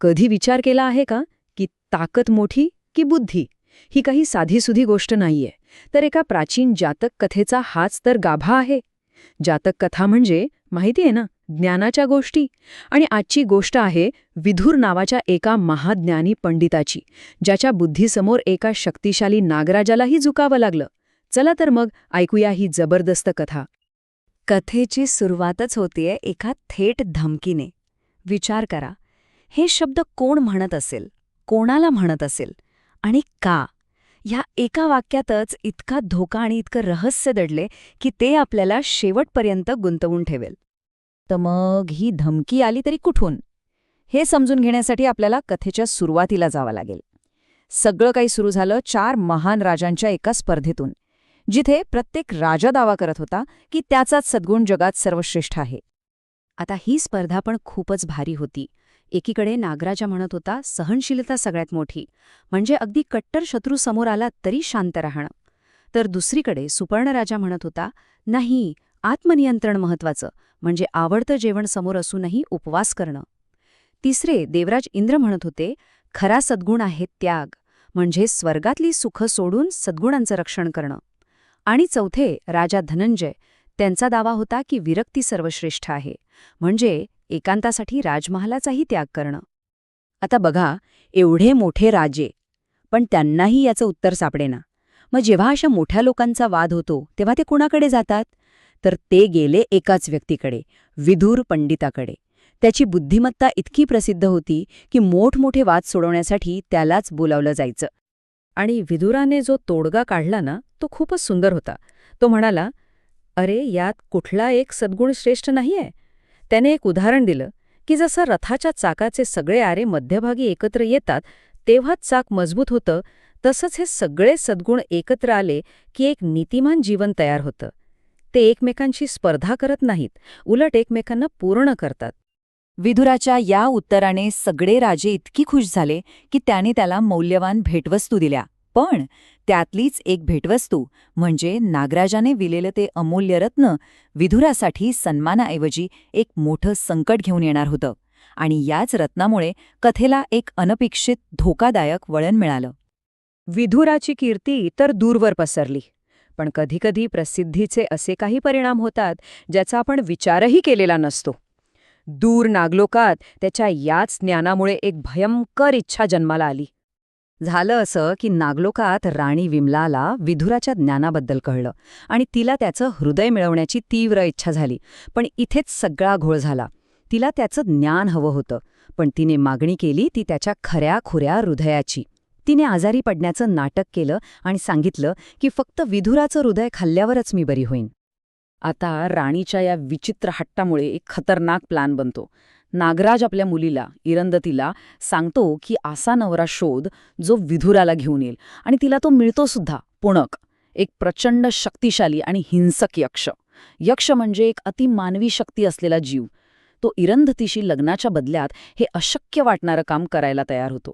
कधी विचार केला आहे का की ताकद मोठी की बुद्धी ही काही साधीसुधी गोष्ट नाहीये, तर एका प्राचीन जातक कथेचा हाच तर गाभा आहे. जातक कथा म्हणजे माहितीये ना, ज्ञानाच्या गोष्टी. आणि आजची गोष्ट आहे विधुर नावाच्या एका महाज्ञानी पंडिताची, ज्याच्या बुद्धीसमोर एका शक्तिशाली नागराजालाही झुकावं लागलं. चला तर मग ऐकूया ही जबरदस्त कथा. कथेची सुरुवातच होतीये एका थेट धमकीने. विचार करा, हे शब्द कोण म्हणत असेल, कोणाला म्हणत असेल आणि का? ह्या एका वाक्यातच इतका धोका आणि इतकं रहस्य दडले की ते आपल्याला शेवटपर्यंत गुंतवून ठेवेल. तर मग ही धमकी आली तरी कुठून? हे समजून घेण्यासाठी आपल्याला कथेच्या सुरुवातीला जावं लागेल. सगळं काही सुरू झालं 4 महान राजांच्या एका स्पर्धेतून, जिथे प्रत्येक राजा दावा करत होता की त्याचाच सद्गुण जगात सर्वश्रेष्ठ आहे. आता ही स्पर्धा पण खूपच भारी होती. एकीकडे नागराजा म्हणत होता सहनशीलता सगळ्यात मोठी, म्हणजे अगदी कट्टर शत्रू समोर आला तरी शांत राहणं. तर दुसरीकडे सुपर्णराजा म्हणत होता नाही, आत्मनियंत्रण महत्वाचं, म्हणजे आवडतं जेवण समोर असूनही उपवास करणं. तिसरे देवराज इंद्र म्हणत होते खरा सद्गुण आहे त्याग, म्हणजे स्वर्गातली सुख सोडून सद्गुणांचं रक्षण करणं. आणि चौथे राजा धनंजय, त्यांचा दावा होता की विरक्ती सर्वश्रेष्ठ आहे, म्हणजे एकांतासाठी राजमहालाचाही त्याग करणं. आता बघा, एवढे मोठे राजे, पण त्यांनाही याचं उत्तर सापडेना. मग जेव्हा अशा मोठ्या लोकांचा वाद होतो तेव्हा ते कुणाकडे जातात? तर ते गेले एकाच व्यक्तीकडे, विदुर पंडिताकडे. त्याची बुद्धिमत्ता इतकी प्रसिद्ध होती की मोठमोठे वाद सोडवण्यासाठी त्यालाच बोलावलं जायचं. आणि विदुराने जो तोडगा काढला ना, तो खूपच सुंदर होता. तो म्हणाला, अरे यात कुठला एक सद्गुण श्रेष्ठ नाहीये. त्याने एक उदाहरण दिलं की जसं रथाच्या चाकाचे सगळे आरे मध्यभागी एकत्र येतात तेव्हाच चाक मजबूत होतं, तसंच हे सगळे सद्गुण एकत्र आले की एक नीतिमान जीवन तयार होतं. ते एकमेकांशी स्पर्धा करत नाहीत, उलट एकमेकांना पूर्ण करतात. विदुराच्या या उत्तराने सगळे राजे इतकी खुश झाले की त्याने त्याला मौल्यवान भेटवस्तू दिल्या. पण त्यातलीच एक भेटवस्तू म्हणजे नागराजाने विलेलं ते अमूल्य रत्न विदुरासाठी सन्मानाऐवजी एक मोठं संकट घेऊन येणार होतं. आणि याच रत्नामुळे कथेला एक अनपेक्षित धोकादायक वळण मिळालं. विधुराची कीर्ती तर दूरवर पसरली, पण कधीकधी प्रसिद्धीचे असे काही परिणाम होतात ज्याचा आपण विचारही केलेला नसतो. दूर नागलोकात त्याच्या याच ज्ञानामुळे एक भयंकर इच्छा जन्माला आली. झालं असं की नागलोकात राणी विमलाला विधुराच्या ज्ञानाबद्दल कळलं आणि तिला त्याचं हृदय मिळवण्याची तीव्र इच्छा झाली. पण इथेच सगळा घोळ झाला. तिला त्याचं ज्ञान हवं होतं, पण तिने मागणी केली ती त्याच्या खऱ्या-खुऱ्या हृदयाची. तिने आजारी पडण्याचं नाटक केलं आणि सांगितलं की फक्त विधुराचं हृदय खाल्ल्यावरच मी बरी होईन. आता राणीच्या या विचित्र हट्टामुळे एक खतरनाक प्लॅन बनतो. नागराज आपल्या मुलीला इरंदतीला सांगतो की असा नवरा शोध जो विधुराला घेऊन येईल, आणि तिला तो मिळतो सुद्धा. पुणक, एक प्रचंड शक्तिशाली आणि हिंसक यक्ष. यक्ष म्हणजे एक अतिमानवी शक्ती असलेला जीव. तो इरंदतीशी लग्नाच्या बदल्यात हे अशक्य वाटणारं काम करायला तयार होतो.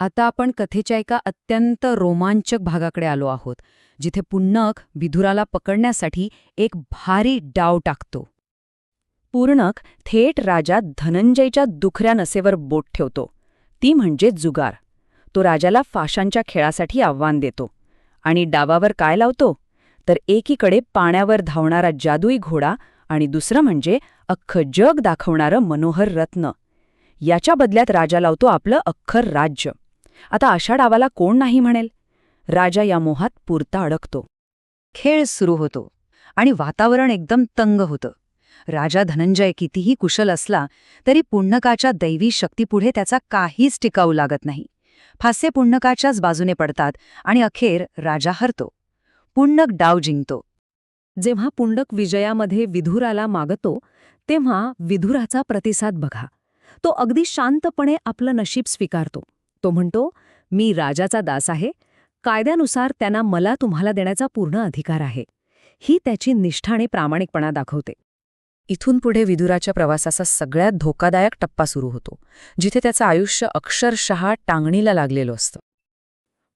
आता आपण कथेच्या एका अत्यंत रोमांचक भागाकडे आलो आहोत, जिथे पुन्नक विधुराला पकडण्यासाठी एक भारी डाव टाकतो. पुर्णक थेट राजा धनंजयच्या दुखऱ्या नसेवर बोट ठेवतो, ती म्हणजे जुगार. तो राजाला फाशांच्या खेळासाठी आव्हान देतो. आणि डावावर काय लावतो? तर एकीकडे पाण्यावर धावणारा जादुई घोडा आणि दुसरं म्हणजे अख्खं जग दाखवणारं मनोहर रत्न. याच्या बदल्यात राजा लावतो आपलं अख्खं राज्य. आता अशा डावाला कोण नाही म्हणेल? राजा या मोहात पुरता अडकतो. खेळ सुरू होतो आणि वातावरण एकदम तंग होतं. राजा धनंजय कितीही कुशल असला तरी पुण्यकाच्या दैवी शक्तीपुढे त्याचा काहीच टिकाऊ लागत नाही. फासे पुण्यकाच्याच बाजूने पडतात आणि अखेर राजा हरतो. पुण्यक डाव जिंकतो. जेव्हा पुण्यक विजयामध्ये विधुराला मागतो तेव्हा विधुराचा प्रतिसाद बघा. तो अगदी शांतपणे आपलं नशीब स्वीकारतो. तो म्हणतो, मी राजाचा दास आहे, कायद्यानुसार त्यांना मला तुम्हाला देण्याचा पूर्ण अधिकार आहे. ही त्याची निष्ठा आणि प्रामाणिकपणा दाखवते. इथून पुढे विदुराच्या प्रवासाचा सगळ्यात धोकादायक टप्पा सुरू होतो, जिथे त्याचं आयुष्य अक्षरशः टांगणीला लागलेलं असतं.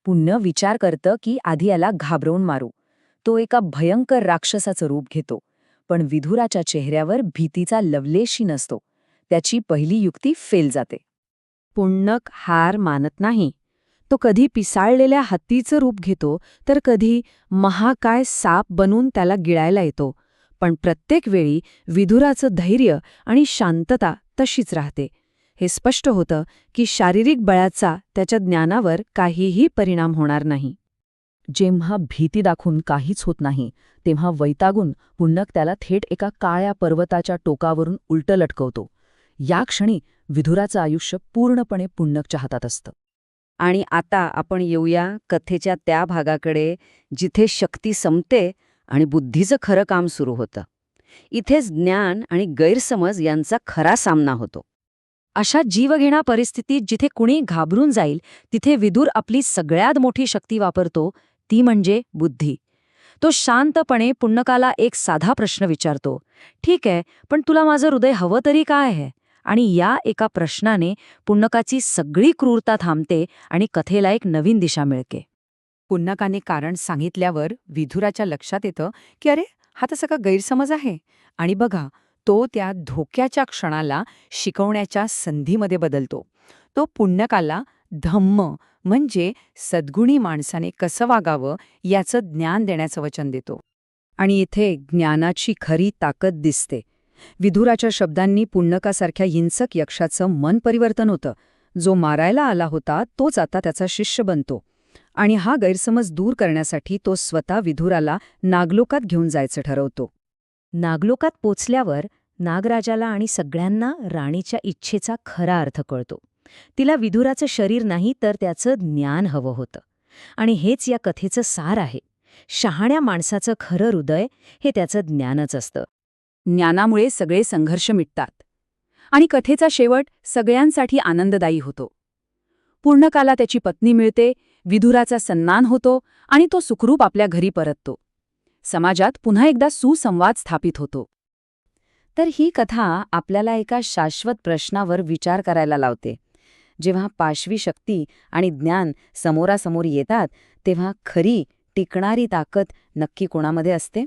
पुण्य विचार करतं की आधी याला घाबरवून मारू. तो एका भयंकर राक्षसाचं रूप घेतो. पण विधुराच्या चेहऱ्यावर भीतीचा लवलेशही नसतो. त्याची पहिली युक्ती फेल जाते. पुण्यक हार मानत नाही. तो कधी पिसाळलेल्या हत्तीचं रूप घेतो, तर कधी महाकाय साप बनून त्याला गिळायला येतो. पण प्रत्येक वेळी विदुराचं धैर्य आणि शांतता तशीच राहते. हे स्पष्ट होतं की शारीरिक बळाचा त्याच्या ज्ञानावर काहीही परिणाम होणार नाही. जेव्हा भीती दाखवून काहीच होत नाही, तेव्हा वैतागून पुण्यक त्याला थेट एका काळ्या पर्वताच्या टोकावरून उलटं लटकवतो. या क्षणी विदुराचं आयुष्य पूर्णपणे पुण्यकच्या हातात असतं. आणि आता आपण येऊया कथेच्या त्या भागाकडे जिथे शक्ती संपते आणि बुद्धीचं खरं काम सुरू होतं. इथेच ज्ञान आणि गैरसमज यांचा खरा सामना होतो. अशा जीवघेणा परिस्थितीत जिथे कुणी घाबरून जाईल, तिथे विदुर आपली सगळ्यात मोठी शक्ती वापरतो, ती म्हणजे बुद्धी. तो शांतपणे पुण्यकाला एक साधा प्रश्न विचारतो, ठीक आहे, पण तुला माझं हृदय हवं तरी काय आहे? आणि या एका प्रश्नाने पुण्यकाची सगळी क्रूरता थांबते आणि कथेला एक नवीन दिशा मिळते. पुण्यकाने कारण सांगितल्यावर विदुराच्या लक्षात येतं की अरे, हा तर सगळा गैरसमज आहे. आणि बघा, तो त्या धोक्याच्या क्षणाला शिकवण्याच्या संधीमध्ये बदलतो. तो पुण्यकाला धम्म म्हणजे सद्गुणी माणसाने कसं वागावं याचं ज्ञान देण्याचं वचन देतो. आणि इथे ज्ञानाची खरी ताकद दिसते. विदुराच्या शब्दांनी पुण्यकासारख्या हिंसक यक्षाचं मन परिवर्तन होतं. जो मारायला आला होता तोच आता त्याचा शिष्य बनतो. आणि हा गैरसमज दूर करण्यासाठी तो स्वतः विदुराला नागलोकात घेऊन जायचं ठरवतो. नागलोकात पोचल्यावर नागराजाला आणि सगळ्यांना राणीच्या इच्छेचा खरा अर्थ कळतो. तिला विदुराचं शरीर नाही तर त्याचं ज्ञान हवं होतं. आणि हेच या कथेचं सार आहे. शहाण्या माणसाचं खरं हृदय हे त्याचं ज्ञानच असतं. ज्ञानामुळे सगळे संघर्ष मिटतात. आणि कथेचा शेवट सगळ्यांसाठी आनंददायी होतो. पुण्यकाला त्याची पत्नी मिळते, विदुराचा सन्मान होतो आणि तो सुखरूप आपल्या घरी परततो. समाजात पुन्हा एकदा सुसंवाद स्थापित होतो. तर ही कथा आपल्याला एका शाश्वत प्रश्नावर विचार करायला लावते. जेव्हा पाशवी शक्ती आणि ज्ञान समोरासमोर येतात, तेव्हा खरी टिकणारी ताकद नक्की कोणामध्ये असते?